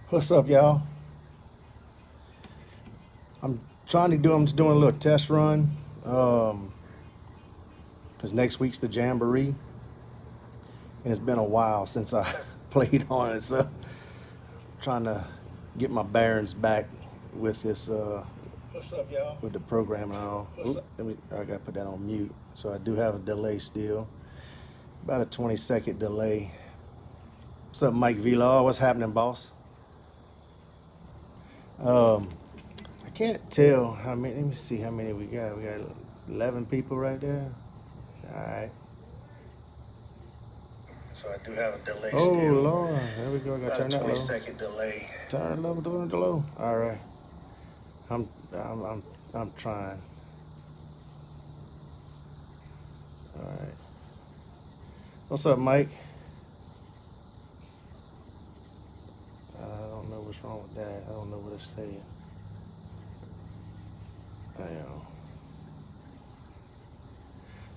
What's up, y'all? I'm just doing a little test run. Um, cause next week's the Jamboree, and it's been a while since I played on it, so trying to get my bearings back with this, What's up, y'all? with the program and all. What's up? I gotta put that on mute. So I do have a delay still, about a 20-second delay. What's up, Mike Vila? What's happening, boss? Um, I can't tell how many. Let me see how many we got. We got 11 people right there. All right. So I do have a delay Oh, still. Lord. There we go. I got to About a turn that 20 low. second delay. Turn it low. All right. I'm I'm I'm I'm trying. All right. What's up, Mike? I don't know what's wrong with that. I don't know what it's saying. I know.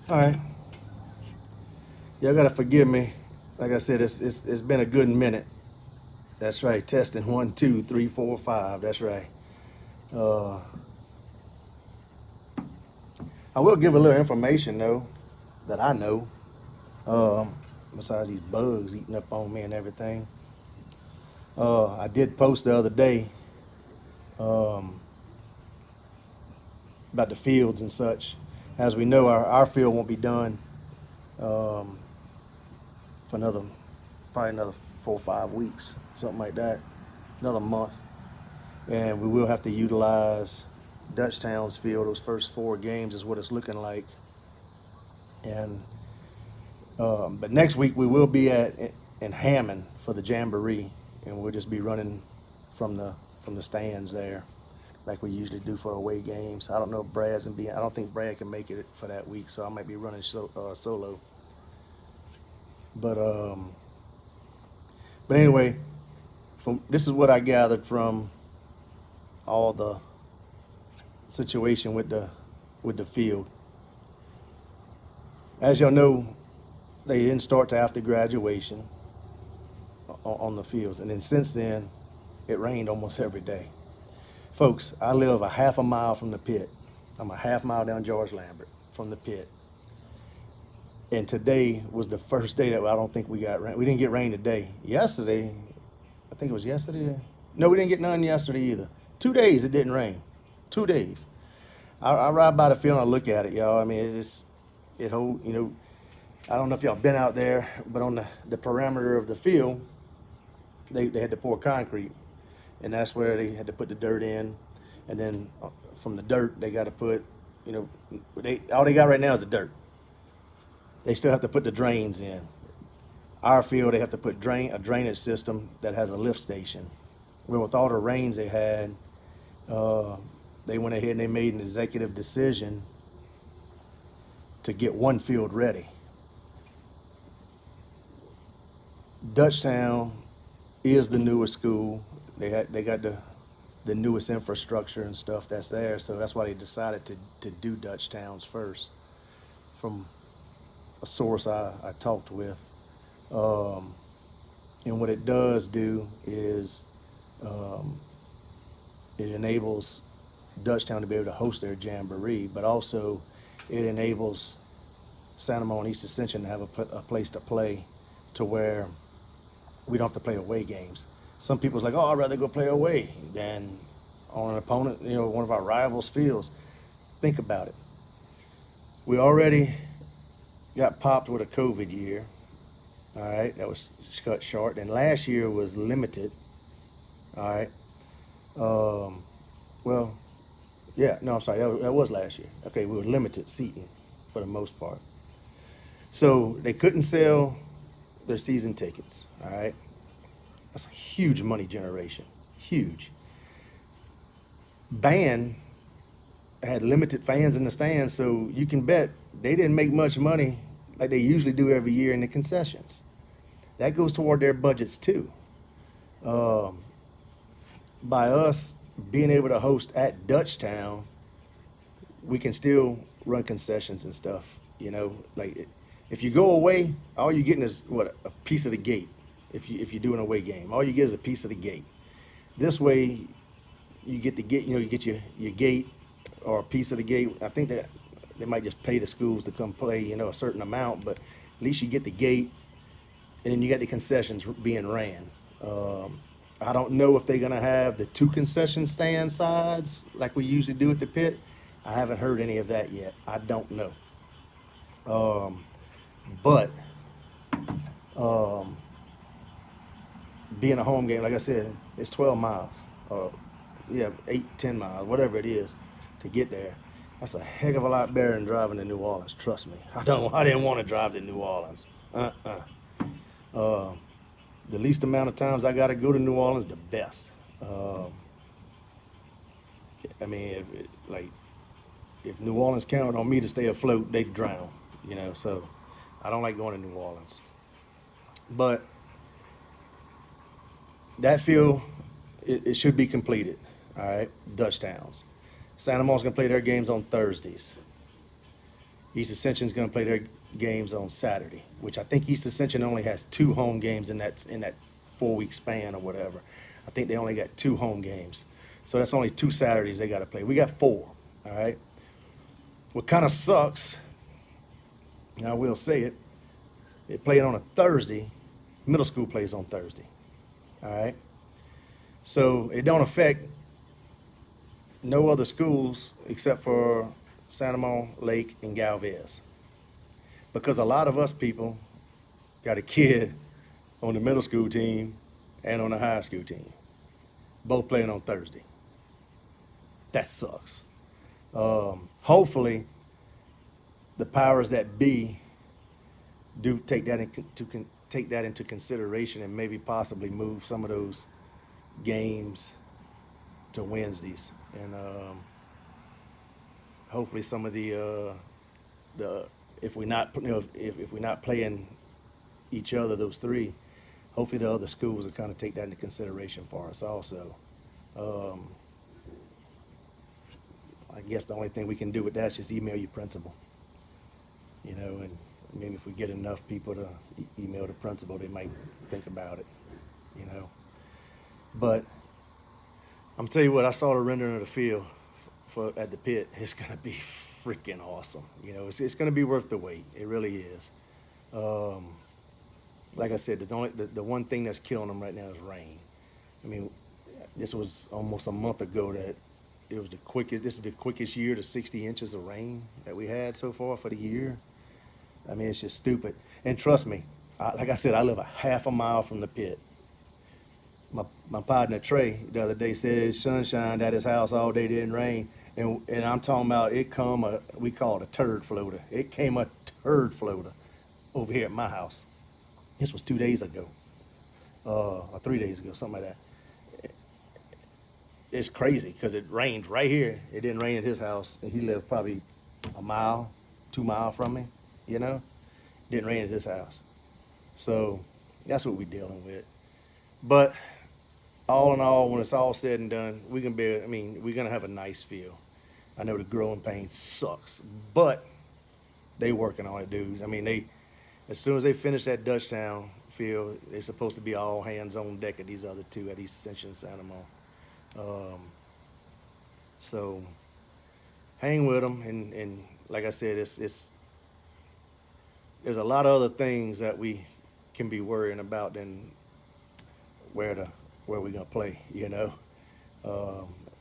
All right. Y'all gotta forgive me. Like I said, it's been a good minute. That's right. Testing 1, 2, 3, 4, 5. That's right. Uh, I will give a little information though that I know. Besides these bugs eating up on me and everything. I did post the other day um, about the fields and such. As we know, our field won't be done um, for probably another 4 or 5 weeks, something like that, another month. And we will have to utilize Dutchtown's field. Those first 4 games is what it's looking like. And but next week we will be in Hammond for the Jamboree, and we'll just be running from the stands there, like we usually do for away games. I don't know if Brad's and I don't think Brad can make it for that week, so I might be running solo. But anyway, this is what I gathered from all the situation with the field. As y'all know, they didn't start till after graduation on the fields, and then since then, it rained almost every day. Folks, I live a half a mile from the pit. I'm a half mile down George Lambert from the pit. And today was the first day that I don't think we got rain. We didn't get rain today. Yesterday, I think it was yesterday. No, we didn't get none yesterday either. 2 days it didn't rain. 2 days. I ride by the field and I look at it, y'all. I mean, it hold, I don't know if y'all been out there, but on the perimeter of the field, they had to pour concrete. And that's where they had to put the dirt in. And then from the dirt, they got to put, all they got right now is the dirt. They still have to put the drains in. Our field, they have to put a drainage system that has a lift station. Well, with all the rains they had, they went ahead and they made an executive decision to get one field ready. Dutchtown is the newest school. They got the newest infrastructure and stuff that's there, so that's why they decided to do Dutchtown's first. From a source I talked with. And what it does do is it enables Dutchtown to be able to host their Jamboree, but also it enables Santa Monica and East Ascension to have a place to play to where we don't have to play away games. Some people's like, oh, I'd rather go play away than on an opponent, one of our rivals' fields. Think about it. We already got popped with a COVID year. All right, that was cut short. And last year was limited. All right. Well, yeah, no, I'm sorry. That was last year. Okay, we were limited seating for the most part. So they couldn't sell their season tickets. All right. That's a huge money generation. Huge. Band had limited fans in the stands, so you can bet they didn't make much money like they usually do every year in the concessions. That goes toward their budgets too. Um, by us being able to host at Dutchtown, we can still run concessions and stuff. Like if you go away, all you're getting is what, a piece of the gate. If you do an away game, all you get is a piece of the gate. This way, you get the gate, you get your gate or a piece of the gate. I think that they might just pay the schools to come play, a certain amount, but at least you get the gate, and then you got the concessions being ran. I don't know if they're gonna have the two concession stand sides like we usually do at the pit. I haven't heard any of that yet. I don't know. But being a home game, like I said, it's 12 miles, or yeah, 8, 10 miles, whatever it is, to get there. That's a heck of a lot better than driving to New Orleans. Trust me. I didn't want to drive to New Orleans. The least amount of times I got to go to New Orleans, the best. I mean, if New Orleans counted on me to stay afloat, they'd drown. So I don't like going to New Orleans. But that field, it should be completed. All right, Dutch Towns. Santa Mo's gonna play their games on Thursdays. East Ascension's gonna play their games on Saturday, which I think East Ascension only has 2 home games in that 4-week span or whatever. I think they only got 2 home games, so that's only 2 Saturdays they got to play. We got 4. All right. What kind of sucks, and I will say it, they play it on a Thursday. Middle school plays on Thursday. All right. So it don't affect no other schools except for Santa Mo, Lake, and Galvez. Because a lot of us people got a kid on the middle school team and on the high school team, both playing on Thursday. That sucks. Hopefully, the powers that be do take that into consideration and maybe possibly move some of those games to Wednesdays, and hopefully some of the if we're not if we're not playing each other, those 3, hopefully the other schools will kind of take that into consideration for us also. I guess the only thing we can do with that is just email your principal, and maybe if we get enough people to email the principal, they might think about it, But I'm tell you what, I saw the rendering of the field at the pit. It's gonna be freaking awesome. It's gonna be worth the wait. It really is. Like I said, the one thing that's killing them right now is rain. I mean, this was almost a month ago that it was the quickest. This is the quickest year to 60 inches of rain that we had so far for the year. I mean, it's just stupid. And trust me, like I said, I live a half a mile from the pit. My partner Trey the other day said it's sunshine at his house all day, didn't rain, and I'm talking about we call it a turd floater. It came a turd floater over here at my house. This was 2 days ago, or 3 days ago, something like that. It's crazy because it rained right here. It didn't rain at his house, and he lived probably a mile, 2 miles from me. Didn't rain at his house, so that's what we're dealing with. But all in all, when it's all said and done, we're gonna have a nice field. I know the growing pain sucks, but they working on it, dudes. I mean, as soon as they finish that Dutchtown field, they're supposed to be all hands on deck at these other 2 at East Ascension and Santa Mo. So hang with them, and like I said, there's a lot of other things that we can be worrying about than where we're gonna play.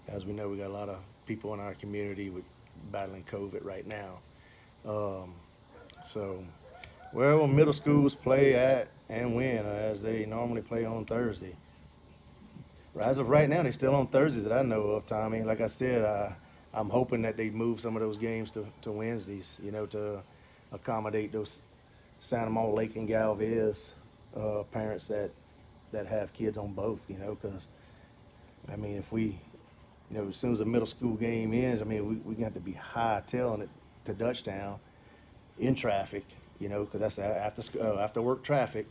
As we know, we got a lot of people in our community with battling COVID right now. So wherever middle schools play at and when, as they normally play on Thursday. As of right now, they're still on Thursdays that I know of, Tommy. Like I said, I'm hoping that they move some of those games to Wednesdays, to accommodate those Santa Monica, Lake, and Galvez parents that have kids on both, because, I mean, if we, as soon as the middle school game ends, I mean, we got to be hightailing it to Dutchtown in traffic, because that's after work traffic,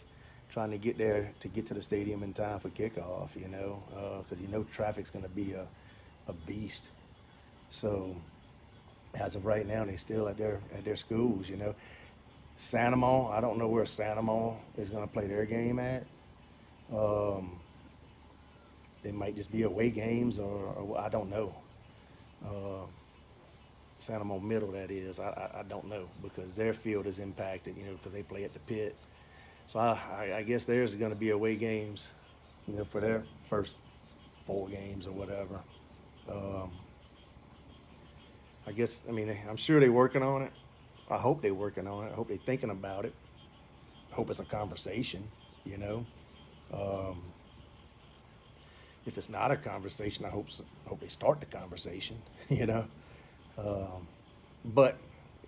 trying to get there to get to the stadium in time for kickoff, because traffic's going to be a beast. So as of right now, they still at their schools, Santa Mo, I don't know where Santa Mo is going to play their game at. they might just be away games, or I don't know. Uh, San Antonio Middle, that is. I don't know because their field is impacted, because they play at the pit. So I guess theirs is going to be away games, for their first 4 games or whatever. Um, I mean, I'm sure they're working on it. I hope they're working on it. I hope they're thinking about it. I hope it's a conversation, you know. Um, if it's not a conversation, hope they start the conversation, you know. Um, but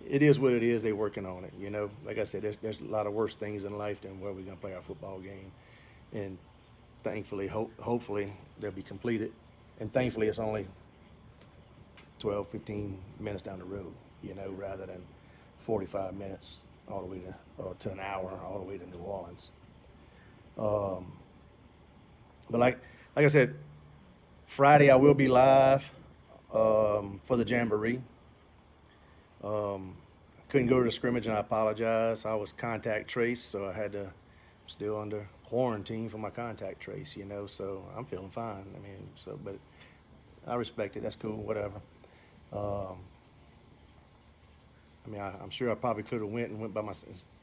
it is what it is. They're working on it, you know. Like I said, there's a lot of worse things in life than where we're gonna play our football game, and thankfully, hopefully, they'll be completed. And thankfully, it's only 12, 15 minutes down the road, rather than 45 minutes all the way to an hour all the way to New Orleans. Um, but like I said, Friday I will be live for the Jamboree. Couldn't go to the scrimmage, and I apologize. I was contact traced, so I had to still under quarantine for my contact trace, so I'm feeling fine. I mean, but I respect it. That's cool, whatever. Um, I mean, I'm sure I probably could have went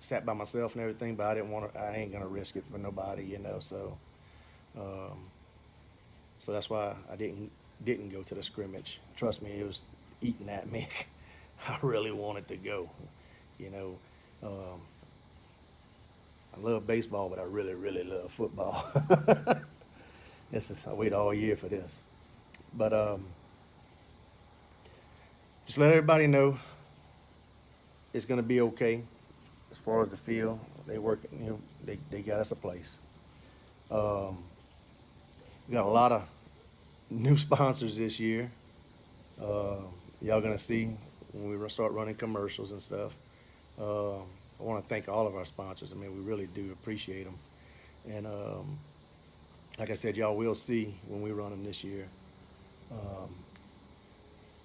sat by myself and everything, but I didn't want to. I ain't gonna risk it for nobody, um, so that's why I didn't go to the scrimmage. Trust me, it was eating at me. I really wanted to go, you know. Um, I love baseball, but I really, really love football. I waited all year for this, but just let everybody know it's gonna be okay as far as the field. They work, they got us a place. Um, we got a lot of new sponsors this year. Uh, y'all gonna see when we start running commercials and stuff. I want to thank all of our sponsors. I mean, we really do appreciate them. And like I said, y'all will see when we run them this year. Um,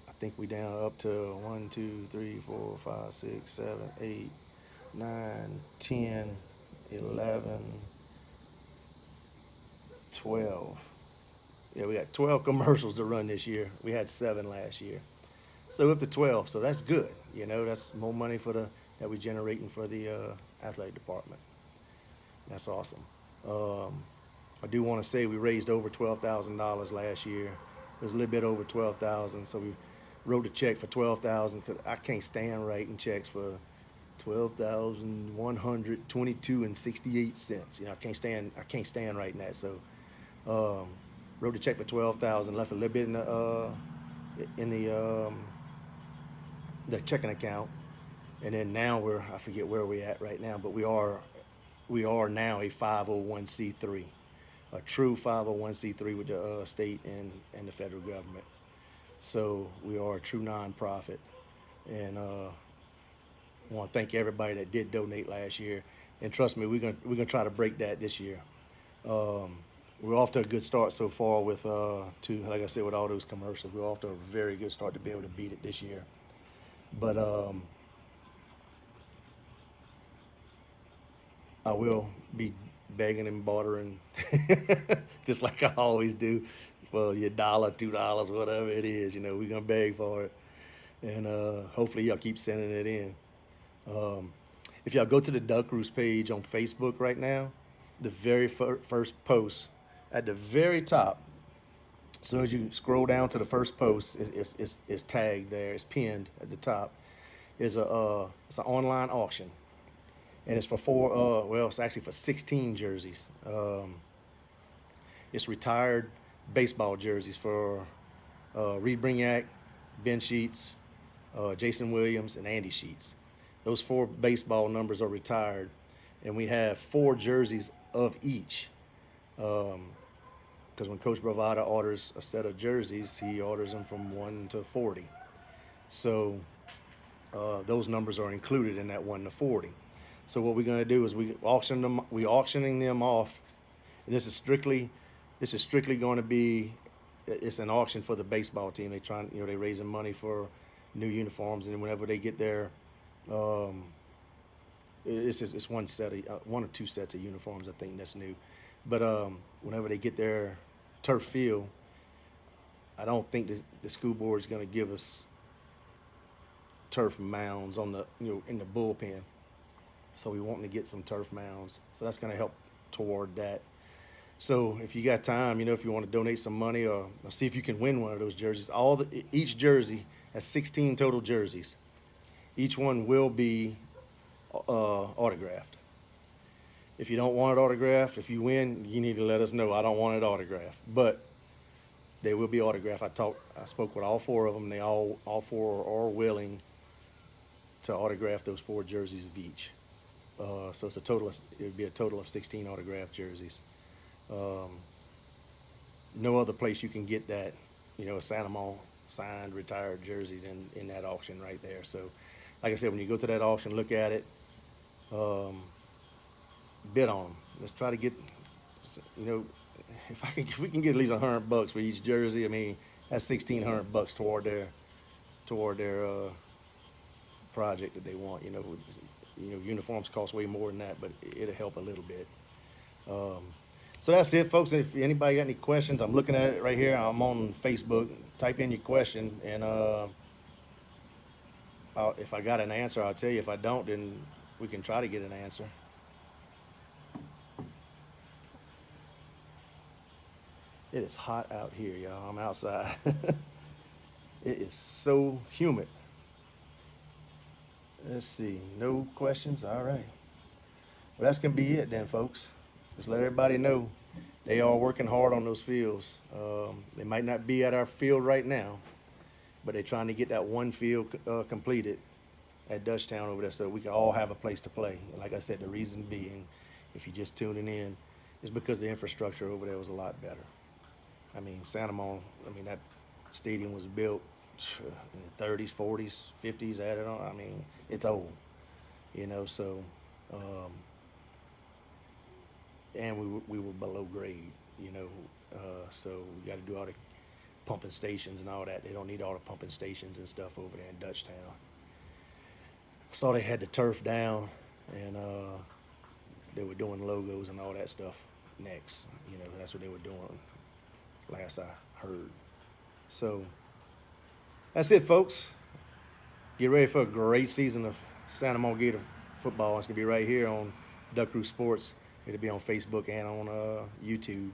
I think we down up to 1, 2, 3, 4, 5, 6, 7, 8, 9, 10, 11, 12. Yeah, we got 12 commercials to run this year. We had 7 last year. So up to 12. So that's good. That's more money that we're generating for the athletic department. That's awesome. I do want to say we raised over $12,000 last year. It was a little bit over 12,000. So we wrote a check for 12,000 because I can't stand writing checks for 12,122 and 68 cents. I can't stand writing that. So wrote a check for 12,000, left a little bit in the checking account, and then now I forget where we're at right now, but we are now a 501c3, a true 501c3 with the state and the federal government. So we are a true nonprofit, and I want to thank everybody that did donate last year. And trust me, we're gonna try to break that this year. We're off to a good start so far with like I said, with all those commercials. We're off to a very good start to be able to beat it this year. But I will be begging and bartering, just like I always do, for your $1, $2, whatever it is. We're gonna beg for it, and hopefully y'all keep sending it in. If y'all go to the Duck Roost page on Facebook right now, the very first post at the very top, as soon as you scroll down to the first post, it's tagged there. It's pinned at the top. It's an online auction, and it's for it's actually for 16 jerseys. It's retired baseball jerseys for Reed Brignac, Ben Sheets, Jason Williams, and Andy Sheets. Those 4 baseball numbers are retired, and we have 4 jerseys of each. Because when Coach Bravada orders a set of jerseys, he orders them from 1 to 40. So those numbers are included in that 1 to 40. So what we're going to do is we're auctioning them off. And this is strictly going to be, it's an auction for the baseball team. They're raising money for new uniforms, and whenever they get their it's one or 2 sets of uniforms, I think, that's new. But whenever they get their turf field, I don't think the school board is going to give us turf mounds on the, in the bullpen. So we want to get some turf mounds. So that's going to help toward that. So if you got time, if you want to donate some money or see if you can win one of those jerseys, each jersey has 16 total jerseys. Each one will be autographed. If you don't want it autographed, if you win, you need to let us know. I don't want it autographed, but they will be autographed. I spoke with all four of them. They all four are willing to autograph those 4 jerseys of each. So it would be a total of 16 autographed jerseys. No other place you can get that, a Santa Mo signed retired jersey than in that auction right there. So, like I said, when you go to that auction, look at it, bid on them. Let's try to get, if we can get at least $100 for each jersey. I mean, that's $1,600 toward their project that they want. Uniforms cost way more than that, but it'll help a little bit. So that's it, folks. If anybody got any questions, I'm looking at it right here. I'm on Facebook. Type in your question, and if I got an answer, I'll tell you. If I don't, then we can try to get an answer. It is hot out here, y'all. I'm outside. It is so humid. Let's see. No questions? All right. Well, that's going to be it then, folks. Just let everybody know they are working hard on those fields. They might not be at our field right now, but they're trying to get that one field completed at Dutchtown over there so we can all have a place to play. And like I said, the reason being, if you're just tuning in, is because the infrastructure over there was a lot better. I mean, Santa Mo, that stadium was built in the 30s, 40s, 50s, added on. I mean, it's old, so, and we were below grade, so we got to do all the pumping stations and all that. They don't need all the pumping stations and stuff over there in Dutchtown. I saw they had the turf down, and they were doing logos and all that stuff next. That's what they were doing last I heard. So that's it, folks. Get ready for a great season of Santa Mo Gator football. It's going to be right here on Duck Crew Sports. It'll be on Facebook and on YouTube.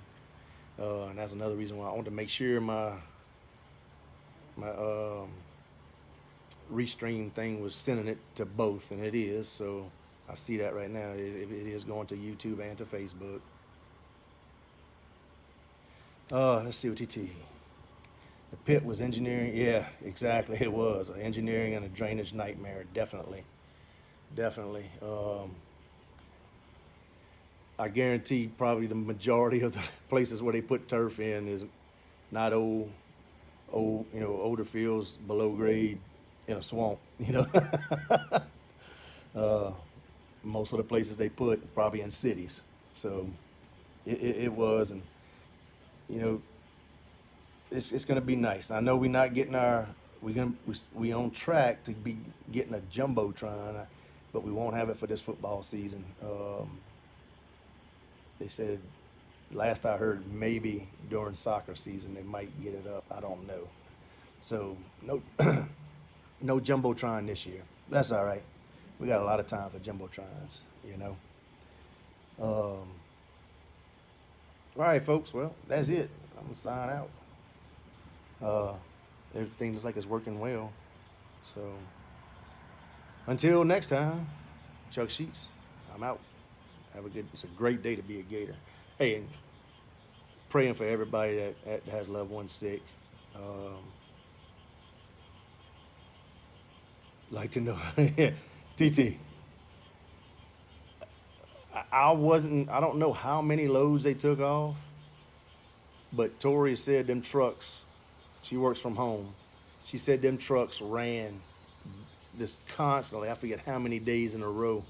And that's another reason why I want to make sure my Restream thing was sending it to both, and it is. So I see that right now. It is going to YouTube and to Facebook. Let's see what TT. The pit was engineering. Yeah, exactly. It was an engineering and a drainage nightmare. Definitely. I guarantee probably the majority of the places where they put turf in is not older fields below grade in a swamp. Most of the places they put probably in cities. So it was, and it's going to be nice. I know we're not getting we on track to be getting a jumbotron, but we won't have it for this football season. They said, last I heard, maybe during soccer season they might get it up. I don't know. So no no jumbotron this year. That's all right. We got a lot of time for jumbotrons. All right, folks. Well, that's it. I'm gonna sign out. Everything looks like it's working well. So until next time, Chuck Sheets, I'm out. It's a great day to be a Gator. Hey, and praying for everybody that has loved ones sick. Like to know, TT. I don't know how many loads they took off, but Tori said them trucks, she works from home. She said them trucks ran just constantly. I forget how many days in a row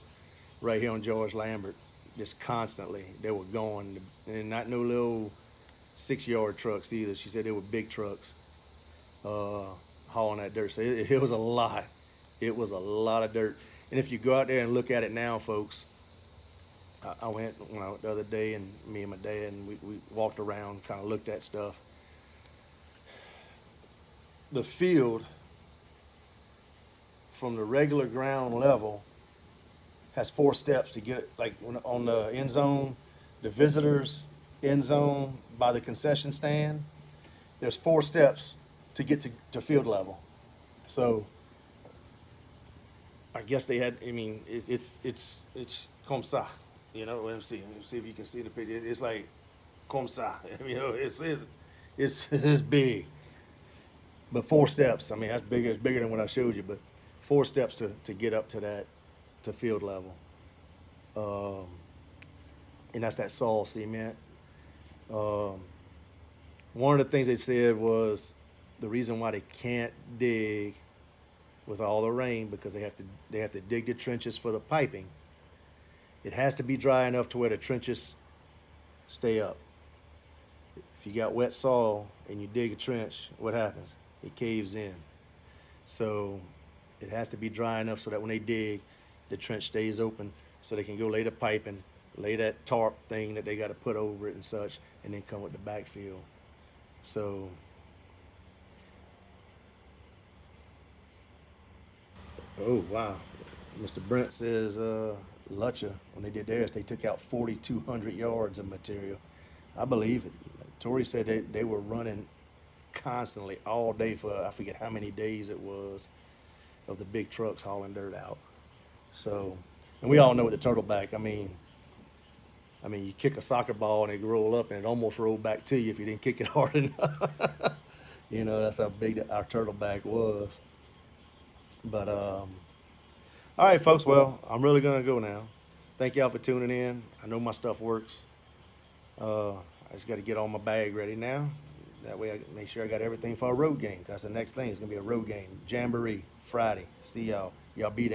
right here on George Lambert. Just constantly. They were going, and not no little 6-yard trucks either. She said they were big trucks hauling that dirt. So it was a lot. It was a lot of dirt. And if you go out there and look at it now, folks, I went, the other day, and me and my dad, and we walked around, kind of looked at stuff. The field from the regular ground level has 4 steps to get, like, on the end zone, the visitors end zone by the concession stand. There's 4 steps to get to field level. So I guess they had. I mean, it's comme ça. Let me see if you can see the picture. It's like comme ça. It's big. But 4 steps. I mean, that's bigger. It's bigger than what I showed you. But 4 steps to get up to that, to field level. And that's that saw cement. One of the things they said was the reason why they can't dig with all the rain, because they have to dig the trenches for the piping. It has to be dry enough to where the trenches stay up. If you got wet soil and you dig a trench, what happens? It caves in. So it has to be dry enough so that when they dig, the trench stays open, so they can go lay the piping, lay that tarp thing that they got to put over it and such, and then come with the backfill. So oh wow, Mr. Brent says Lutcher, when they did theirs, they took out 4,200 yards of material. I believe it. Tori said they were running constantly all day for, I forget how many days it was, of the big trucks hauling dirt out. So, and we all know with the turtleback, I mean, you kick a soccer ball and it roll up and it almost rolled back to you if you didn't kick it hard enough. That's how big our turtleback was. But all right, folks. Well, I'm really gonna go now. Thank y'all for tuning in. I know my stuff works. I just got to get all my bag ready now. That way, I can make sure I got everything for a road game. That's the next thing. It's gonna be a road game, Jamboree Friday. See y'all. Y'all be there.